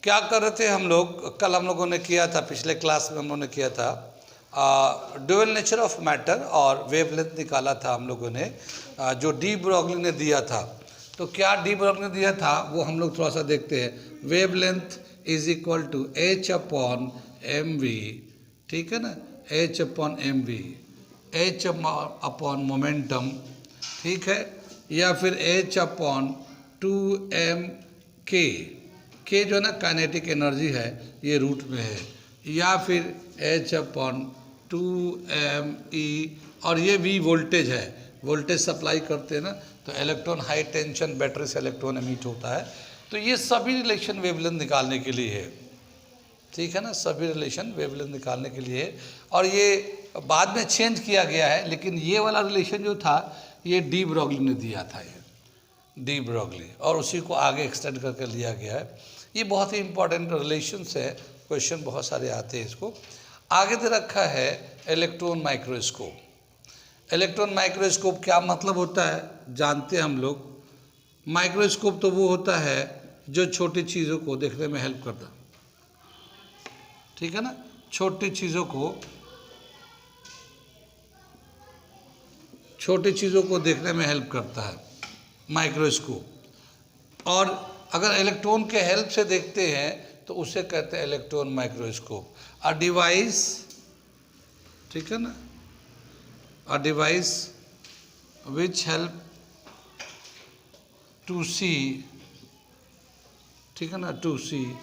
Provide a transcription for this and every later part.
क्या कर रहे थे हम लोग, कल हम लोगों ने किया था, पिछले क्लास में हम लोगों ने किया था ड्यूअल नेचर ऑफ मैटर और वेवलेंथ निकाला था हम लोगों ने, जो डी ब्रोगली ने दिया था। तो क्या डी ब्रोगली ने दिया था वो हम लोग थोड़ा सा देखते हैं। Wavelength is equal to H upon M V, ठीक है ना, H upon M V, H upon momentum, ठीक है, या फिर एच अपॉन 2m के जो है ना काइनेटिक एनर्जी है ये रूट में है, या फिर एच अपॉन 2m ई, और ये v वोल्टेज है, वोल्टेज सप्लाई करते हैं ना, तो इलेक्ट्रॉन हाई टेंशन बैटरी से इलेक्ट्रॉन एमिट होता है। तो ये सभी रिलेशन वेवलेंथ निकालने के लिए है, ठीक है ना, सभी रिलेशन वेवलेंथ निकालने के लिए। और ये बाद में चेंज किया गया है, लेकिन ये वाला रिलेशन जो था ये डी ब्रोगली ने दिया था, ये डी ब्रोगली, और उसी को आगे एक्सटेंड करके लिया गया है। ये बहुत ही इंपॉर्टेंट रिलेशंस है, क्वेश्चन बहुत सारे आते हैं इसको। आगे दे रखा है इलेक्ट्रॉन माइक्रोस्कोप। इलेक्ट्रॉन माइक्रोस्कोप क्या मतलब होता है जानते हैं हम लोग। माइक्रोस्कोप तो वो होता है जो छोटी चीज़ों को देखने में हेल्प करता, ठीक है ना, छोटी चीज़ों को देखने में हेल्प करता है माइक्रोस्कोप। और अगर इलेक्ट्रॉन के हेल्प से देखते हैं तो उसे कहते हैं इलेक्ट्रॉन माइक्रोस्कोप। अ डिवाइस, ठीक है ना, a device which help to see, ठीक है ना, to see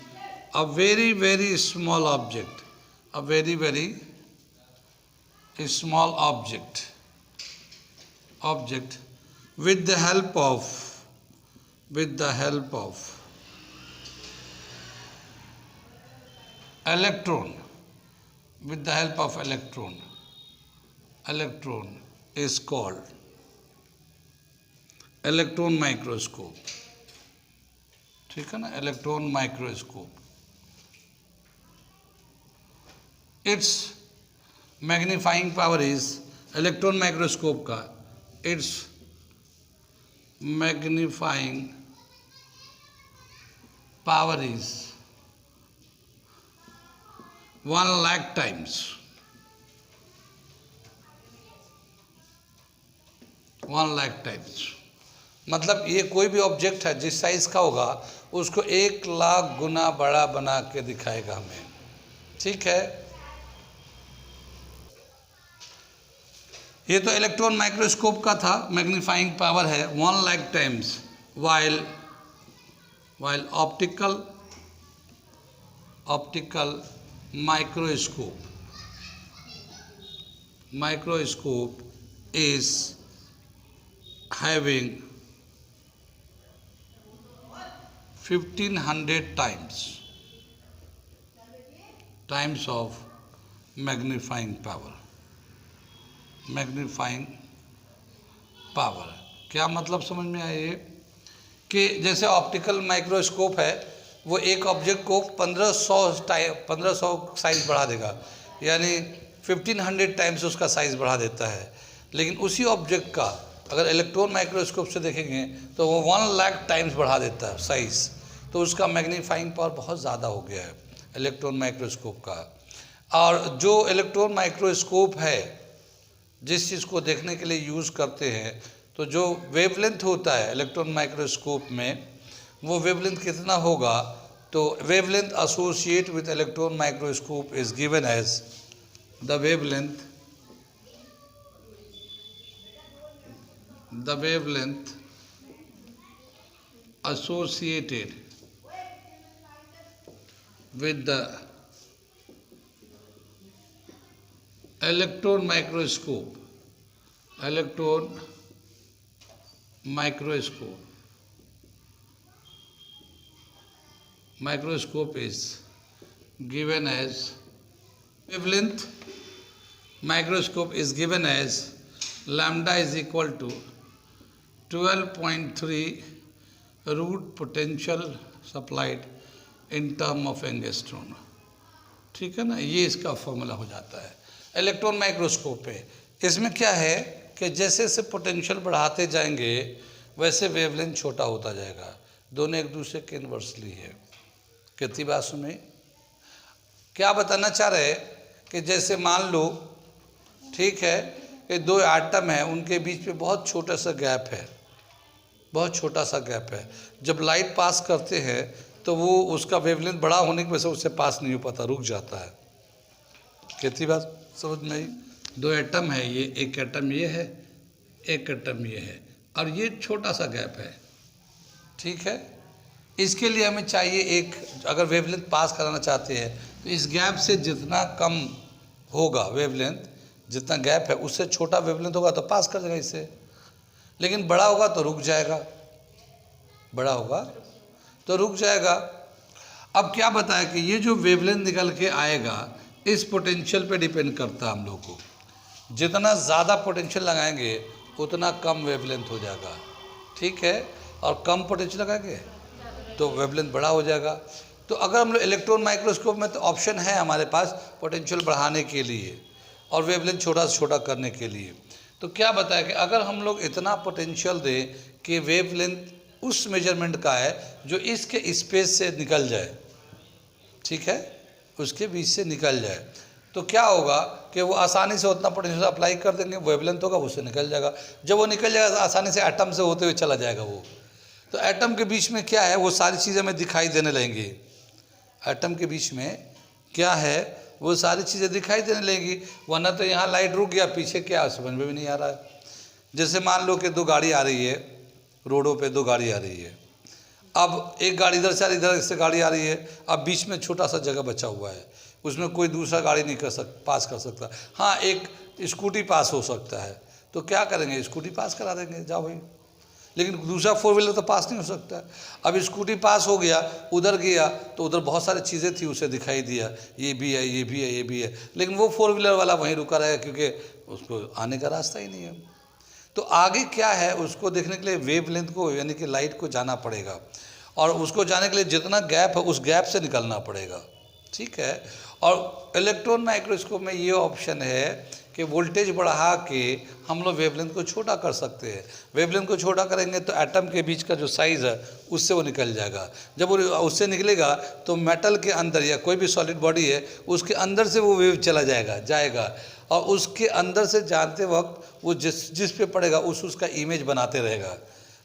a very very small object, a very very small object with the help of electron, with the help of electron is called electron microscope, ठीक है ना, electron microscope. It's magnifying power is, electron microscope का it's magnifying power is 1,00,000 times, 1,00,000 times. मतलब ये कोई भी object है जिस साइज का होगा उसको 1,00,000 गुना बड़ा बना के दिखाएगा हमें, ठीक है। ये तो इलेक्ट्रॉन माइक्रोस्कोप का था, मैग्नीफाइंग पावर है 1,00,000 times, while optical microscope is having 1,500 times of magnifying power। क्या मतलब समझ में आया ये कि जैसे ऑप्टिकल माइक्रोस्कोप है वो एक ऑब्जेक्ट को 1500 साइज बढ़ा देगा, यानी 1,500 टाइम्स उसका साइज बढ़ा देता है। लेकिन उसी ऑब्जेक्ट का अगर इलेक्ट्रॉन माइक्रोस्कोप से देखेंगे तो वो 1,00,000 टाइम्स बढ़ा देता है साइज़, तो उसका मैग्नीफाइंग पावर बहुत ज़्यादा हो गया है इलेक्ट्रॉन माइक्रोस्कोप का। और जो इलेक्ट्रॉन माइक्रोस्कोप है जिस चीज़ को देखने के लिए यूज़ करते हैं, तो जो वेवलेंथ होता है इलेक्ट्रॉन माइक्रोस्कोप में, वो वेवलेंथ कितना होगा, तो wavelength associate with electron microscope is given as the wavelength associated with the electron microscope is given as wavelength microscope is given as lambda is equal to 12.3 root potential supplied in term of angstrom, ठीक है ना, ये इसका formula हो जाता है electron microscope पे। इसमें क्या है कि जैसे जैसे पोटेंशियल बढ़ाते जाएंगे वैसे वेवलेंथ छोटा होता जाएगा, दोनों एक दूसरे के इन्वर्सली है, कितनी बात सुनी? क्या बताना चाह रहे कि जैसे मान लो, ठीक है, कि दो एटम है, उनके बीच में बहुत छोटा सा गैप है, बहुत छोटा सा गैप है। जब लाइट पास करते हैं तो वो उसका वेवलेंथ बड़ा होने की वजह से उससे पास नहीं हो पाता, रुक जाता है। कितनी बात समझ में आई? दो एटम है, ये एक एटम ये है, एक एटम ये है, और ये छोटा सा गैप है, ठीक है। इसके लिए हमें चाहिए एक, अगर वेवलेंथ पास कराना चाहते हैं तो इस गैप से जितना कम होगा वेवलेंथ, जितना गैप है उससे छोटा वेवलेंथ होगा तो पास कर देगा इससे, लेकिन बड़ा होगा तो रुक जाएगा, बड़ा होगा तो रुक जाएगा। अब क्या बताया कि ये जो वेवलेंथ निकल के आएगा इस पोटेंशियल पे डिपेंड करता है हम लोग को। जितना ज़्यादा पोटेंशियल लगाएंगे उतना कम वेवलेंथ हो जाएगा, ठीक है, और कम पोटेंशियल लगाएंगे तो वेवलेंथ बड़ा हो जाएगा। तो अगर हम लोग इलेक्ट्रॉन माइक्रोस्कोप में, तो ऑप्शन है हमारे पास पोटेंशियल बढ़ाने के लिए और वेवलेंथ छोटा से छोटा करने के लिए। तो क्या बताया कि अगर हम लोग इतना पोटेंशियल दें कि वेवलेंथ उस मेजरमेंट का है जो इसके स्पेस से निकल जाए, ठीक है, उसके बीच से निकल जाए, तो क्या होगा कि वो आसानी से उतना पोटेंशियल अप्लाई कर देंगे, वेवलेंथ होगा उससे निकल जाएगा। जब वो निकल जाएगा आसानी से एटम से होते हुए चला जाएगा वो। तो एटम के बीच में क्या है, वो सारी चीज़ें हमें दिखाई देने लगेंगी। एटम के बीच में क्या है, वो सारी चीज़ें दिखाई देने लगेंगी, वरना तो यहाँ लाइट रुक गया, पीछे क्या समझ में भी नहीं आ रहा है। जैसे मान लो कि दो गाड़ी आ रही है, रोडों पे दो गाड़ी आ रही है, अब एक गाड़ी इधर से आ रही, इधर से गाड़ी आ रही है, अब बीच में छोटा सा जगह बचा हुआ है, उसमें कोई दूसरा गाड़ी नहीं पास कर सकता। हाँ, एक स्कूटी पास हो सकता है, तो क्या करेंगे, स्कूटी पास करा देंगे, जाओ भाई, लेकिन दूसरा फोर व्हीलर तो पास नहीं हो सकता। अब स्कूटी पास हो गया, उधर गया तो उधर बहुत सारी चीज़ें थी, उसे दिखाई दिया, ये भी है, ये भी है, ये भी है, लेकिन वो फोर व्हीलर वाला वहीं रुका रहेगा क्योंकि उसको आने का रास्ता ही नहीं है। तो आगे क्या है उसको देखने के लिए वेवलेंथ को, यानी कि लाइट को जाना पड़ेगा, और उसको जाने के लिए जितना गैप है उस गैप से निकलना पड़ेगा, ठीक है। और इलेक्ट्रॉन माइक्रोस्कोप में ये ऑप्शन है कि वोल्टेज बढ़ा के हम लोग वेवलेंथ को छोटा कर सकते हैं। वेवलेंथ को छोटा करेंगे तो एटम के बीच का जो साइज़ है उससे वो निकल जाएगा। जब वो उससे निकलेगा तो मेटल के अंदर या कोई भी सॉलिड बॉडी है उसके अंदर से वो वेव चला जाएगा, और उसके अंदर से जाते वक्त वो जिस पे पड़ेगा उसका इमेज बनाते रहेगा।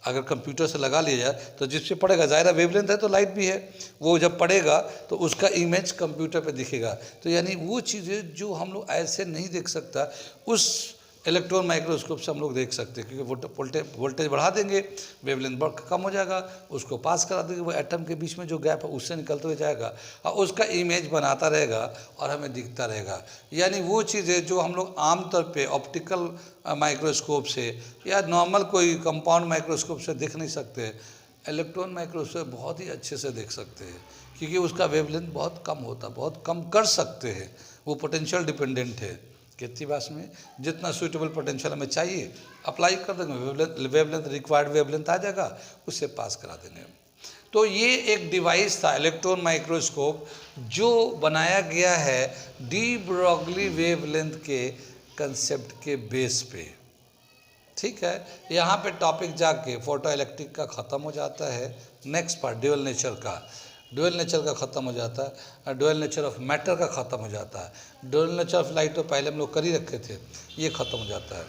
अगर कंप्यूटर से लगा लिया जाए तो जिस पे पड़ेगा, ज़ाहिर वेवलेंथ है तो लाइट भी है, वो जब पड़ेगा तो उसका इमेज कंप्यूटर पे दिखेगा। तो यानी वो चीज़ें जो हम लोग ऐसे नहीं देख सकता, उस इलेक्ट्रॉन माइक्रोस्कोप से हम लोग देख सकते हैं, क्योंकि वोल्टेज बढ़ा देंगे, वेवलेंथ कम हो जाएगा, उसको पास करा देंगे, वो एटम के बीच में जो गैप है उससे निकलते हुए जाएगा और उसका इमेज बनाता रहेगा और हमें दिखता रहेगा। यानी वो चीज़ें जो हम लोग आमतौर पे ऑप्टिकल माइक्रोस्कोप से या नॉर्मल कोई कंपाउंड माइक्रोस्कोप से देख नहीं सकते, इलेक्ट्रॉन माइक्रोस्कोप बहुत ही अच्छे से देख सकते हैं, क्योंकि उसका वेवलेंथ बहुत कम होता, बहुत कम कर सकते हैं, वो पोटेंशियल डिपेंडेंट है। कितनी बात में जितना सूटेबल पोटेंशियल हमें चाहिए अप्लाई कर देंगे, वेवलेंथ रिक्वायर्ड वेवलेंथ आ जाएगा, उससे पास करा देंगे। तो ये एक डिवाइस था इलेक्ट्रॉन माइक्रोस्कोप जो बनाया गया है डी ब्रॉगली वेवलेंथ के कंसेप्ट के बेस पे, ठीक है। यहाँ पे टॉपिक जाके फोटो इलेक्ट्रिक का ख़त्म हो जाता है। नेक्स्ट पार्ट ड्यूअल नेचर का ख़त्म हो जाता है, ड्यूअल नेचर ऑफ मैटर का ख़त्म हो जाता है। ड्यूअल नेचर ऑफ लाइट तो पहले हम लोग कर ही रखे थे, ये ख़त्म हो जाता है।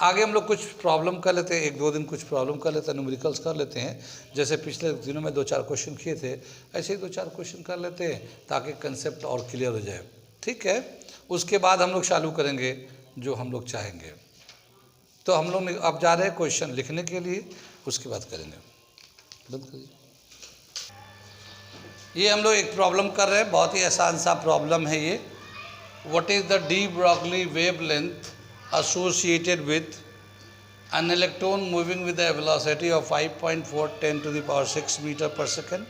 आगे हम लोग कुछ प्रॉब्लम कर लेते हैं, एक दो दिन कुछ प्रॉब्लम कर लेते हैं, न्यूमेरिकल्स कर लेते हैं, जैसे पिछले दिनों में 2-4 क्वेश्चन किए थे, ऐसे ही 2-4 क्वेश्चन कर लेते हैं ताकि कंसेप्ट और क्लियर हो जाए, ठीक है। उसके बाद हम लोग चालू करेंगे जो हम लोग चाहेंगे। तो हम लोग अब जा रहे हैं क्वेश्चन लिखने के लिए, उसके बाद करेंगे। बंद करिए। ये हम लोग एक प्रॉब्लम कर रहे हैं, बहुत ही आसान सा प्रॉब्लम है ये। What is the D Broglie wavelength associated with an electron moving with a velocity of 5.4 10 to the power 6 meter per second,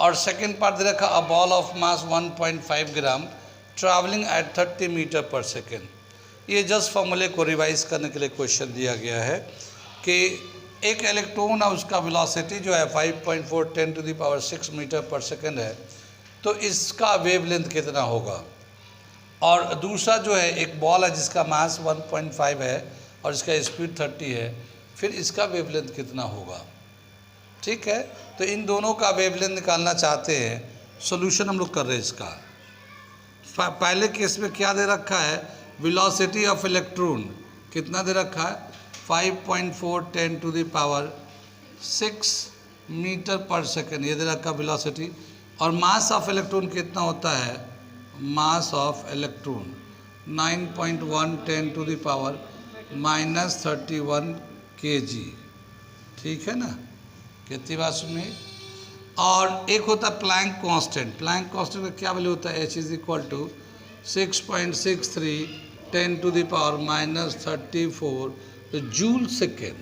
और सेकेंड पार्ट दे रखा a ball of mass 1.5 gram traveling at 30 metre per second. ये just फॉर्मूले को revise करने के लिए question दिया गया है कि एक इलेक्ट्रॉन है, उसका वेलोसिटी जो है 5.4 10 to the power 6 metre per second है, तो इसका वेवलेंथ कितना होगा। और दूसरा जो है एक बॉल है जिसका मास 1.5 है और इसका स्पीड 30 है, फिर इसका वेवलेंथ कितना होगा। ठीक है, तो इन दोनों का वेवलेंथ निकालना चाहते हैं, सॉल्यूशन हम लोग कर रहे हैं इसका। पहले केस में क्या दे रखा है, वेलोसिटी ऑफ इलेक्ट्रॉन कितना दे रखा है, 5.4 10 to the power 6 metre per second, ये दे रखा वेलोसिटी। और मास ऑफ इलेक्ट्रॉन कितना होता है, mass of electron 9.1 10 to the power -31 kg, ठीक है ना, कितनी बात सुनिए। और एक होता है प्लैंक कांस्टेंट, प्लैंक कांस्टेंट का क्या वैल्यू होता है, H is equal to 6.63 10 to the power -34 joule second,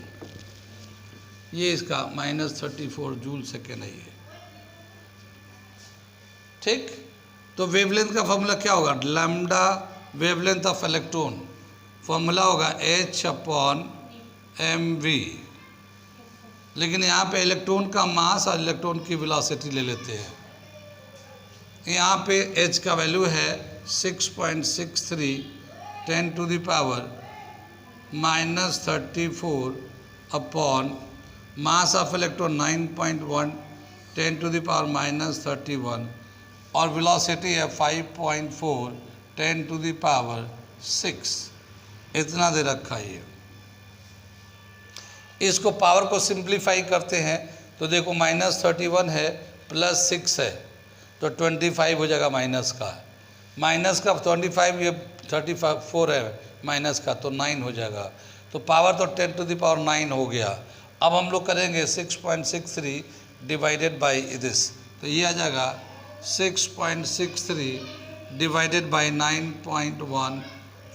ये इसका -34 जूल सेकेंड है ये, ठीक। तो वेवलेंथ का फॉर्मूला क्या होगा, lambda wavelength of electron, formula होगा H/mv। लेकिन यहाँ पे इलेक्ट्रॉन का मास और इलेक्ट्रॉन की वेलोसिटी ले लेते हैं। यहाँ पे H का वैल्यू है 6.63 10 to the power -34 upon mass of electron 9.1 10 to the power -31 और वेलोसिटी है 5.4 10 टू द पावर 6, इतना दे रखा है ये। इसको पावर को सिंप्लीफाई करते हैं तो देखो -31 है प्लस 6 है तो 25 हो जाएगा, माइनस का 25, ये 34 है माइनस का तो 9 हो जाएगा, तो पावर तो 10 टू द पावर 9 हो गया। अब हम लोग करेंगे 6.63 डिवाइडेड बाई दिस, तो ये आ जाएगा 6.63 divided by 9.1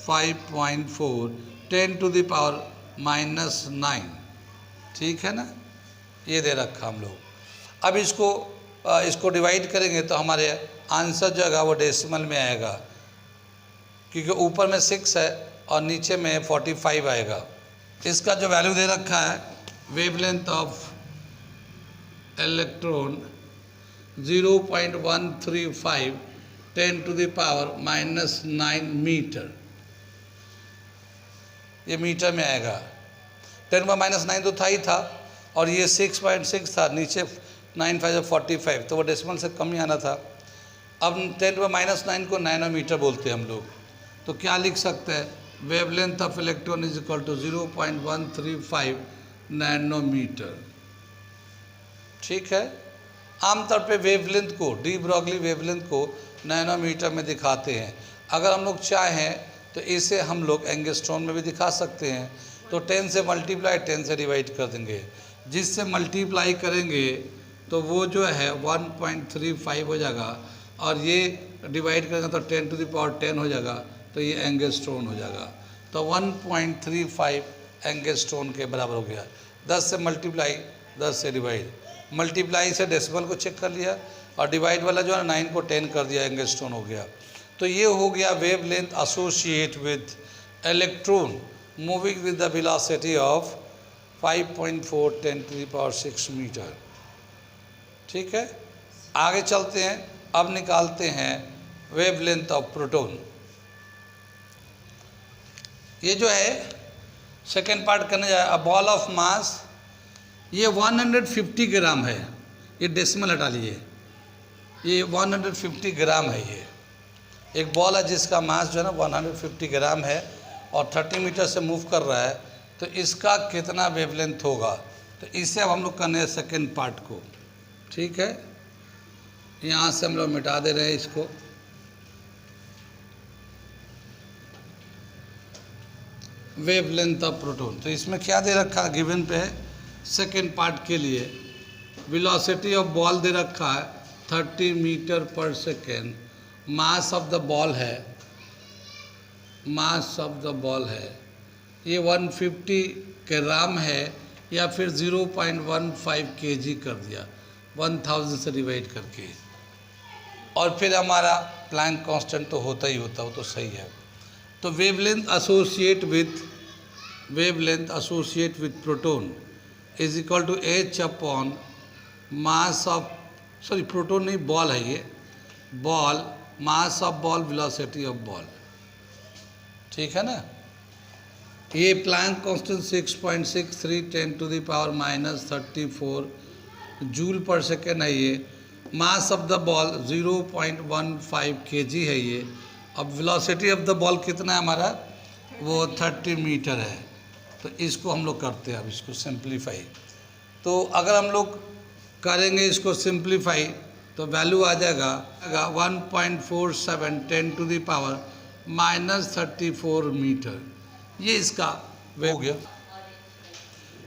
5.4 10 to the power -9, ठीक है ना, ये दे रखा हम लोग। अब इसको डिवाइड करेंगे तो हमारे आंसर जो है वो डेसिमल में आएगा, क्योंकि ऊपर में 6 है और नीचे में 45 आएगा। इसका जो वैल्यू दे रखा है, wavelength of electron 0.135 10 to the power -9 metre, ये मीटर में आएगा। 10 में -9 तो था ही था, और ये 6.6 था, नीचे 9 5 45, तो वो डेसिमल से कम ही आना था। अब 10 में -9 को नैनोमीटर बोलते हैं हम लोग, तो क्या लिख सकते हैं, wavelength of electron is equal to 0.135 nanometre, ठीक है। आमतौर पे वेवलेंथ को, डी ब्रॉगली वेवलेंथ को नैनोमीटर में दिखाते हैं। अगर हम लोग चाहें तो इसे हम लोग एंगस्ट्रॉन में भी दिखा सकते हैं, तो 10 से मल्टीप्लाई 10 से डिवाइड कर देंगे, जिससे मल्टीप्लाई करेंगे तो वो जो है 1.35 हो जाएगा, और ये डिवाइड करेंगे तो 10 टू द पावर 10 हो जाएगा, तो ये एंगस्ट्रॉन हो जाएगा। तो 1.35 एंगस्ट्रॉन के बराबर हो गया। 10 से मल्टीप्लाई 10 से डिवाइड, मल्टीप्लाई से डेसिमल को चेक कर लिया, और डिवाइड वाला जो है 9 को 10 कर दिया, एंगस्ट्रॉन हो गया। तो ये हो गया wavelength associate with electron moving with the velocity of 5.4 10 to the power 6 metre, ठीक है। आगे चलते हैं, अब निकालते हैं वेवलेंथ ऑफ प्रोटॉन। ये जो है सेकेंड पार्ट करने जाए, अ बॉल ऑफ मास, ये 150 ग्राम है, ये डेसिमल हटा लिए, ये 150 ग्राम है। ये एक बॉल है जिसका मास जो है ना 150 ग्राम है और 30 मीटर से मूव कर रहा है, तो इसका कितना वेवलेंथ होगा। तो इसे अब हम लोग करने हैं सेकेंड पार्ट को, ठीक है। यहाँ से हम लोग मिटा दे रहे हैं इसको, वेवलेंथ ऑफ प्रोटॉन। तो इसमें क्या दे रखा है, गिवन पे है सेकेंड पार्ट के लिए, वेलोसिटी ऑफ बॉल दे रखा है 30 metre per second, mass of the ball है, मास ऑफ द बॉल है ये 150 ग्राम है, या फिर 0.15 kg कर दिया 1000 से डिवाइड करके, और फिर हमारा प्लैंक कांस्टेंट तो होता ही होता, वो तो सही है। तो wavelength associate with proton is equal to H upon mass of, sorry proton नहीं, बॉल है ये, ball, mass of ball, velocity of ball, ठीक है ना। ये Planck constant 6.63 10 to the power -34 joule per second है ये। Mass of the ball 0.15 kg है ये। अब वेलोसिटी ऑफ द बॉल कितना है हमारा, वो 30 मीटर है। तो इसको हम लोग करते हैं अब इसको सिंप्लीफाई। तो अगर हम लोग करेंगे इसको सिंप्लीफाई तो वैल्यू आ जाएगा 1.47 10⁻⁻34 मीटर। ये इसका हो गया।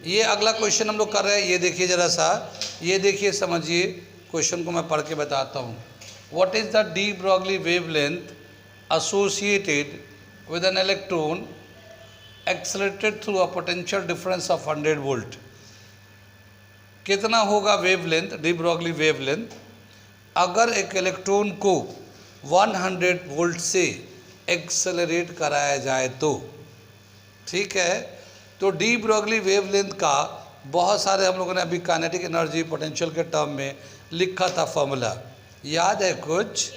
ये अगला क्वेश्चन हम लोग कर रहे हैं, ये देखिए ज़रा सा, ये देखिए समझिए क्वेश्चन को मैं पढ़ के बताता हूँ। What is the D Broglie wavelength associated with an electron accelerated through a potential difference of 100 volt। कितना होगा वेवलेंथ, डी ब्रॉगली वेवलेंथ, अगर एक इलेक्ट्रॉन को 100 वोल्ट से एक्सेलरेट कराया जाए तो। ठीक है, तो डी ब्रॉगली वेवलेंथ का बहुत सारे हम लोगों ने अभी काइनेटिक एनर्जी पोटेंशियल के टर्म में लिखा था फॉर्मूला, याद है कुछ?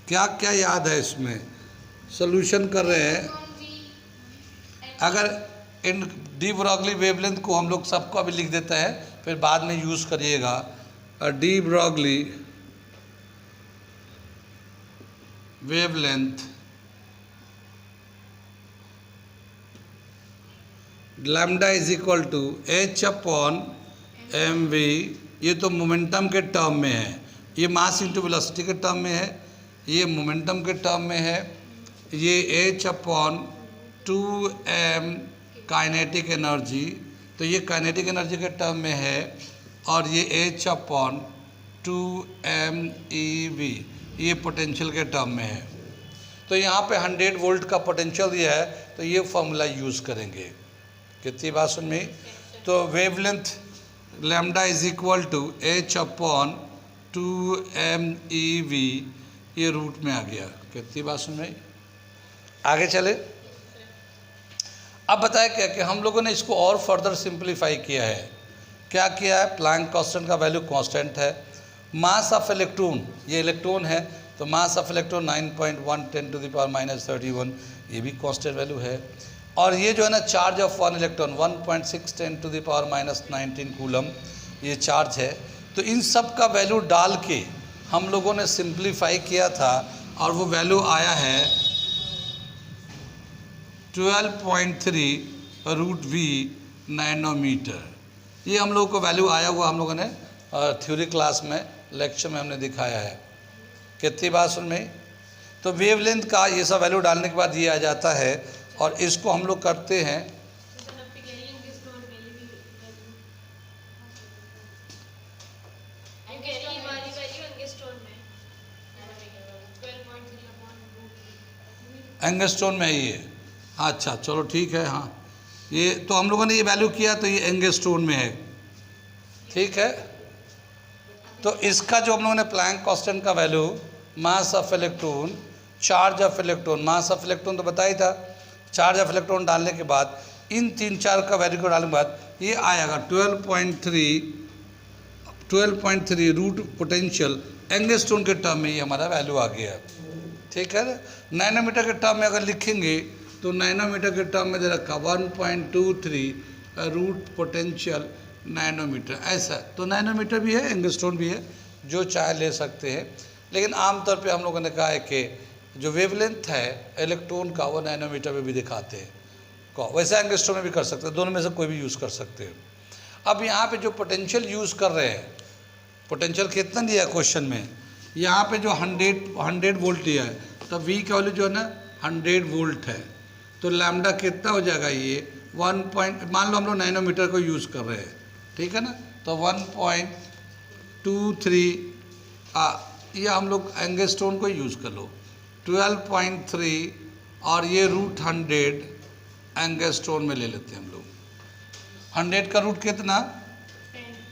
क्या क्या याद है इसमें? सॉल्यूशन कर रहे हैं। अगर इन डी ब्रॉगली वेवलेंथ को हम लोग सबको अभी लिख देते हैं, फिर बाद में यूज़ करिएगा। De Broglie wavelength lambda is equal to h/mv। ये तो मोमेंटम के टर्म में है, ये मास इंटू वेलोसिटी के टर्म में है, ये मोमेंटम के टर्म में है, ये h/2m काइनेटिक एनर्जी, तो ये काइनेटिक एनर्जी के टर्म में है, और ये h/2mev ये पोटेंशियल के टर्म में है। तो यहाँ पे 100 वोल्ट का पोटेंशियल दिया है, तो ये फॉर्मूला यूज़ करेंगे। कितनी बात सुन में? तो wavelength lambda is equal to h/2mev, ये रूट में आ गया। कितनी बात सुन में? आगे चले। अब बताया क्या कि हम लोगों ने इसको और फर्दर सिंप्लीफाई किया है। क्या किया है? प्लैंक कांस्टेंट का वैल्यू कांस्टेंट है। मास ऑफ इलेक्ट्रॉन, ये इलेक्ट्रॉन है, तो मास ऑफ इलेक्ट्रॉन 9.1 × 10⁻³ ये भी कांस्टेंट वैल्यू है। और ये जो है ना charge of one electron 1.6 × 10⁻19 coulomb ये चार्ज है। तो इन सब का वैल्यू डाल के हम लोगों ने सिंप्लीफाई किया था, और वो वैल्यू आया है 12.3 √v नैनोमीटर। ये हम लोगों को वैल्यू आया हुआ हम लोगों ने थ्योरी क्लास में लेक्चर में हमने दिखाया है। कितनी बात सुन में? तो वेवलेंथ का ये सब वैल्यू डालने के बाद ये आ जाता है, और इसको हम लोग करते हैं एंगस्ट्रॉन में ही है। अच्छा चलो ठीक है। हाँ, ये तो हम लोगों ने ये वैल्यू किया, तो ये एंगस्ट्रॉन में है। ठीक है, तो इसका जो हम लोगों ने प्लैंक कांस्टेंट का value, mass of electron, charge of electron, mass of electron तो बताया था, चार्ज ऑफ इलेक्ट्रॉन डालने के बाद इन 3-4 का वैल्यू को डालने के बाद ये आएगा 12.3 रूट पोटेंशियल एंगस्ट्रॉन के टर्म में ये हमारा वैल्यू आ गया। ठीक है, नैनोमीटर के टर्म में अगर लिखेंगे तो नैनोमीटर के टर्म में दे रखा 1.23 रूट पोटेंशियल नैनोमीटर, ऐसा। तो नैनोमीटर भी है, एंगस्ट्रॉन भी है, जो चाहे ले सकते हैं। लेकिन आमतौर पे हम लोगों ने कहा है कि जो वेवलेंथ है इलेक्ट्रॉन का वो नैनोमीटर में भी दिखाते हैं, वैसे एंगस्ट्रॉन में भी कर सकते हैं, दोनों में से कोई भी यूज़ कर सकते हैं। अब यहाँ पे जो पोटेंशियल यूज़ कर रहे हैं, पोटेंशियल कितना दिया है क्वेश्चन में? यहाँ पे जो 100 वोल्ट दिया है, तो V का वैल्यू जो है ना 100 वोल्ट है, तो लैम्डा कितना हो जाएगा? ये 1 मान लो हम लोग नैनोमीटर को यूज़ कर रहे हैं, ठीक है ना, तो 1.23 ये हम लोग एंगस्ट्रॉन को यूज़ कर लो, 12.3 और ये √100 एंगस्ट्रॉन में ले लेते हैं हम लोग। 100 का रूट कितना?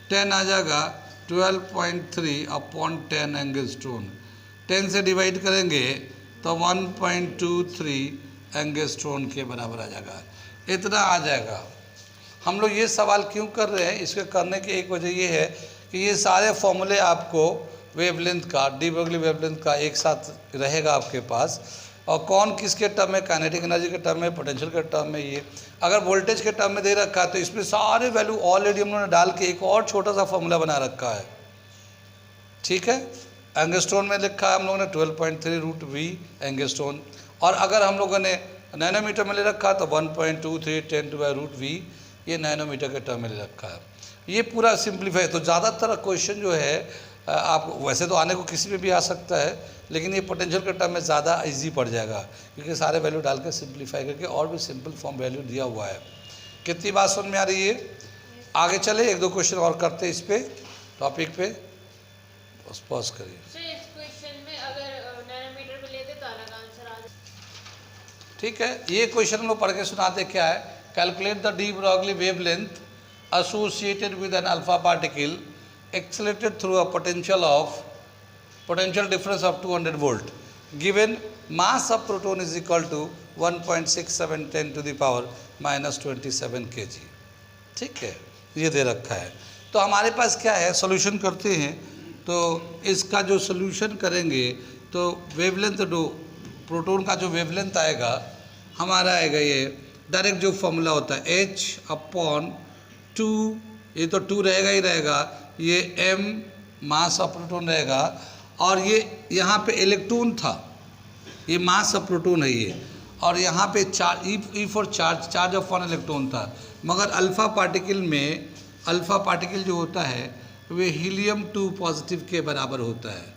10 आ जाएगा, 12.3/10 एंगस्ट्रॉन। 10 से डिवाइड करेंगे तो 1.23 एंगस्ट्रॉन के बराबर आ जाएगा, इतना आ जाएगा। हम लोग ये सवाल क्यों कर रहे हैं? इसके करने की एक वजह ये है कि ये सारे फॉर्मूले आपको वेवलेंथ का, डी ब्रॉगली वेवलेंथ का एक साथ रहेगा आपके पास, और कौन किसके टर्म में, काइनेटिक एनर्जी के टर्म में, पोटेंशियल के टर्म में। ये अगर वोल्टेज के टर्म में दे रखा है तो इसमें सारे वैल्यू ऑलरेडी हम लोगों ने डाल के एक और छोटा सा फॉर्मूला बना रखा है, ठीक है। एंगस्ट्रॉन में लिखा है हम लोगों ने 12.3 रूट वी एंगस्ट्रॉन, और अगर हम लोगों ने नैनोमीटर में ले रखा है तो 1.23 10⁻√V, ये नैनोमीटर के टर्म में ले रखा है। ये पूरा सिंप्लीफाई, तो ज़्यादातर क्वेश्चन जो है आप वैसे तो आने को किसी में भी आ सकता है, लेकिन ये पोटेंशियल के टर्म में ज़्यादा इजी पड़ जाएगा क्योंकि सारे वैल्यू डाल के सिंप्लीफाई करके और भी सिंपल फॉर्म वैल्यू दिया हुआ है। कितनी बात समझ में आ रही है? आगे चले, एक दो क्वेश्चन और करते हैं इस पे टॉपिक पे, बस पॉज करिए। इस क्वेश्चन में अगर नैनोमीटर में लेते तो अलग आंसर आ जाए, ठीक है। ये क्वेश्चन हम लोग पढ़ के सुनाते, क्या है, calculate the D Broglie wavelength associated with an alpha particle accelerated through a potential difference of 200 volt, given mass of proton is equal to 1.67 10⁻⁻27 kg। ठीक है, ये दे रखा है। तो हमारे पास क्या है, सॉल्यूशन करते हैं। तो इसका जो सॉल्यूशन करेंगे तो वेवलेंथ, जो प्रोटॉन का जो वेवलेंथ आएगा हमारा आएगा, ये डायरेक्ट जो फॉर्मूला होता है H/2, ये तो 2 रहेगा ही रहेगा, ये m मास ऑफ प्रोटॉन रहेगा, और ये यहाँ पे इलेक्ट्रॉन था, ये मास ऑफ प्रोटॉन है ये, और यहाँ पे E for charge of 1 electron था। मगर अल्फ़ा पार्टिकल में, अल्फ़ा पार्टिकल जो होता है वे हीलियम-2 पॉजिटिव के बराबर होता है।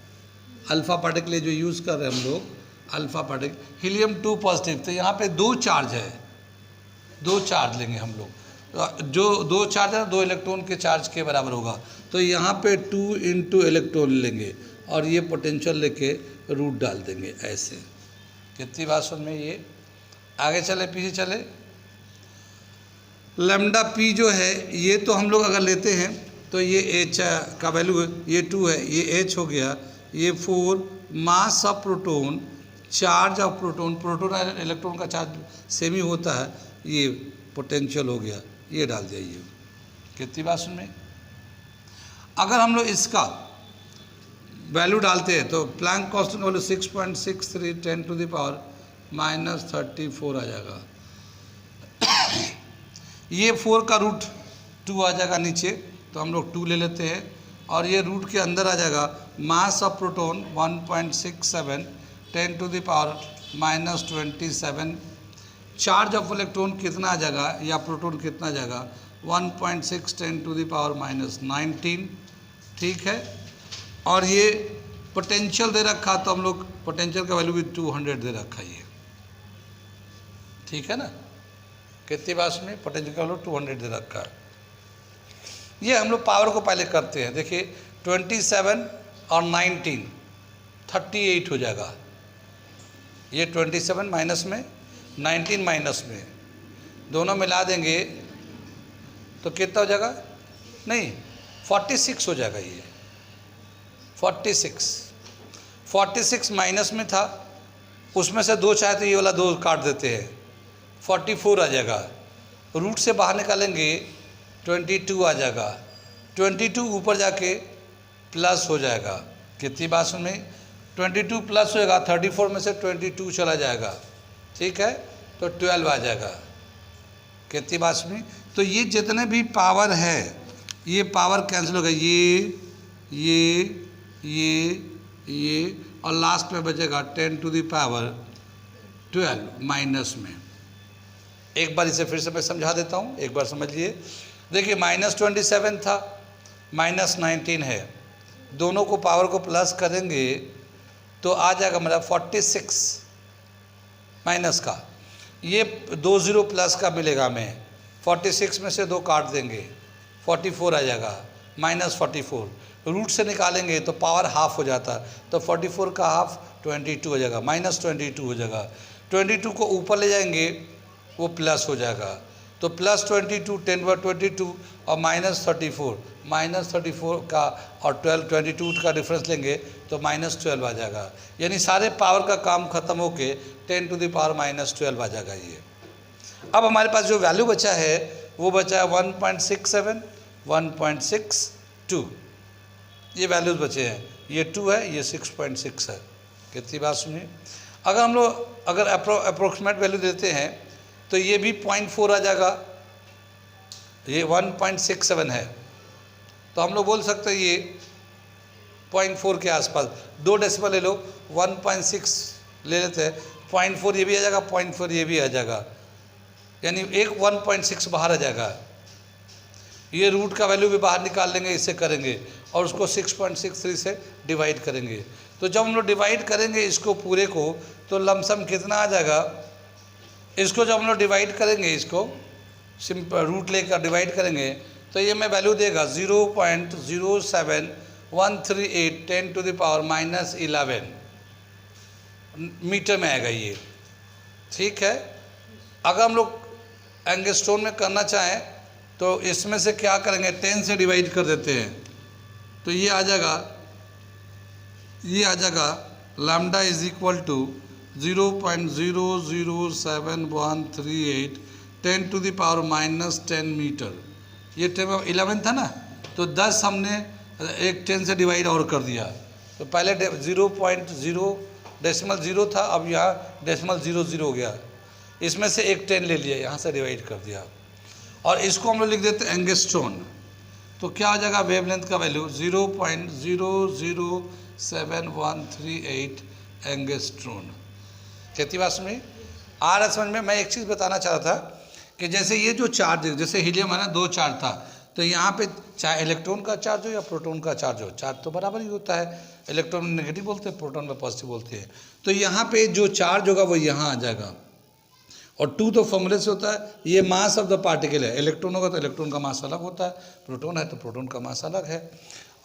अल्फ़ा पार्टिकल जो यूज़ कर रहे हैं हम लोग, अल्फ़ा पार्टिकल हीलियम-2 पॉजिटिव, तो यहाँ पे 2 चार्ज है, 2 चार्ज लेंगे हम लोग, जो 2 चार्ज है 2 इलेक्ट्रॉन के चार्ज के बराबर होगा। तो यहाँ पे 2 × इलेक्ट्रॉन लेंगे और ये पोटेंशियल लेके रूट डाल देंगे ऐसे। कितनी बात सुन में, ये आगे चले पीछे चले। लैम्डा पी जो है ये तो हम लोग अगर लेते हैं तो ये एच का वैल्यू है, ये 2 है, ये एच हो गया, ये 4 mass of proton, charge of proton, proton और इलेक्ट्रॉन का चार्ज सेम ही होता है, ये पोटेंशियल हो गया, ये डाल जाइए। कितनी बात सुन में। अगर हम लोग इसका वैल्यू डालते हैं तो प्लैंक कांस्टेंट वैल्यू 6.63 10⁻⁻34 आ जाएगा। ये 4 का रूट 2 आ जाएगा नीचे, तो हम लोग 2 ले लेते हैं, और ये रूट के अंदर आ जाएगा mass of proton 1.67 10⁻⁻27, charge of electron कितना आ जाएगा या प्रोटॉन कितना आ जाएगा 1.6 10⁻⁻19, ठीक है। और ये पोटेंशियल दे रखा, तो हम लोग पोटेंशियल का वैल्यू भी 200 दे रखा है, ठीक है ना। कितनी बात में पोटेंशियल का वैल्यू 200 दे रखा है। ये हम लोग पावर को पहले करते हैं, देखिए 27 और 19 38 हो जाएगा, ये 27 माइनस में 19 माइनस में, दोनों मिला देंगे तो कितना हो जाएगा, नहीं 46 हो जाएगा। ये 46 माइनस में था, उसमें से 2 चाहे तो ये वाला 2 काट देते हैं, 44 आ जाएगा। रूट से बाहर निकालेंगे 22 आ जाएगा, 22 ऊपर जाके प्लस हो जाएगा। कितनी बात सुन में, 22 प्लस होएगा, 34 में से 22 चला जाएगा, ठीक है, तो 12 आ जाएगा। कितनी बात सुनी। तो ये जितने भी पावर है ये पावर कैंसिल हो गया, ये और लास्ट में बचेगा 10⁻12 माइनस में। एक बार इसे फिर से मैं समझा देता हूँ, एक बार समझिए। देखिए -27 था, -19 है, दोनों को पावर को प्लस करेंगे तो आ जाएगा मतलब 46 माइनस का, ये 2 0 प्लस का मिलेगा हमें, 46 में से 2 काट देंगे 44 आ जाएगा, -44 रूट से निकालेंगे तो पावर हाफ हो जाता, तो 44 का हाफ 22 हो जाएगा, -22 हो जाएगा। 22 को ऊपर ले जाएंगे वो प्लस हो जाएगा, तो +22 10/22 और -34 का और 22 का डिफरेंस लेंगे तो -12 आ जाएगा। यानी सारे पावर का काम खत्म होके 10⁻⁻12 आ जाएगा ये। अब हमारे पास जो वैल्यू बचा है वो बचा है 1.67 1.62, ये वैल्यूज बचे हैं, ये 2 है, ये 6.6 है। कितनी बात सुनिए। अगर हम लोग अगर अप्रोक्सीमेट वैल्यू देते हैं तो ये भी 0.4 आ जाएगा, ये 1.67 है, तो हम लोग बोल सकते हैं ये 0.4 के आसपास। 2 डेसिमल ले लो, 1.6 ले लेते हैं, 0.4 ये भी आ जाएगा, 0.4 ये भी आ जाएगा, यानी एक 1.6 बाहर आ जाएगा। ये रूट का वैल्यू भी बाहर निकाल लेंगे, इससे करेंगे और उसको 6.63 से डिवाइड करेंगे। तो जब हम लोग डिवाइड करेंगे इसको पूरे को तो लमसम कितना आ जाएगा, इसको जब हम लोग डिवाइड करेंगे, इसको सिंपल रूट लेकर डिवाइड करेंगे तो ये में वैल्यू देगा 0.07138 10⁻⁻11 मीटर में आएगा ये। ठीक है, अगर हम लोग एंगस्ट्रोन में करना चाहें तो इसमें से क्या करेंगे, 10 से डिवाइड कर देते हैं तो ये आ जाएगा lambda is equal to 0.00738 10⁻⁻10 metre. ये 11 था ना, तो 10 हमने एक 10 से डिवाइड और कर दिया, तो पहले 0.0 डेसिमल 0 था, अब यहाँ डेसिमल 00 हो गया, इसमें से एक 10 ले लिया, यहाँ से डिवाइड कर दिया और इसको हम लोग लिख देते हैं एंगस्ट्रॉन। तो क्या आ जाएगा वेवलेंथ का वैल्यू 0.00738 एंगस्ट्रॉन। कितनी बात समझ आ रहा समझ में। मैं एक चीज़ बताना चाह रहा था कि जैसे ये जो चार्ज है, जैसे हीलियम है ना, 2 चार्ज था, तो यहाँ पे चाहे इलेक्ट्रॉन का चार्ज हो या प्रोटॉन का चार्ज हो, चार्ज तो बराबर ही होता है, इलेक्ट्रॉन में नेगेटिव बोलते हैं, प्रोटॉन में पॉजिटिव बोलते हैं। तो यहाँ पे जो चार्ज होगा वो यहाँ आ जाएगा, और 2 तो फॉर्मूले से होता है, ये मास ऑफ द पार्टिकल है, इलेक्ट्रॉन होगा तो इलेक्ट्रॉन का मास अलग होता है, प्रोटॉन है तो प्रोटॉन का मास अलग है,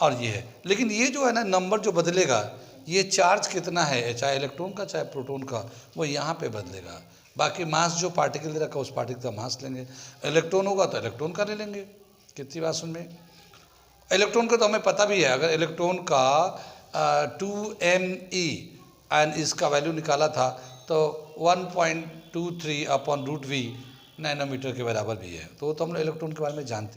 और ये है। लेकिन ये जो है ना नंबर जो बदलेगा, ये चार्ज कितना है चाहे इलेक्ट्रॉन का चाहे प्रोटॉन का, वो यहाँ पे बदलेगा। बाकी मास जो पार्टिकल दे रखा है उस पार्टिकल का मास लेंगे, इलेक्ट्रॉन होगा तो इलेक्ट्रॉन का ले लेंगे। कितनी बात सुन में। इलेक्ट्रॉन का तो हमें पता भी है, अगर इलेक्ट्रॉन का 2me एंड इसका वैल्यू निकाला था तो 1.23/√v नैनोमीटर के बराबर भी है, तो हम लोग इलेक्ट्रॉन के बारे में जानते हैं।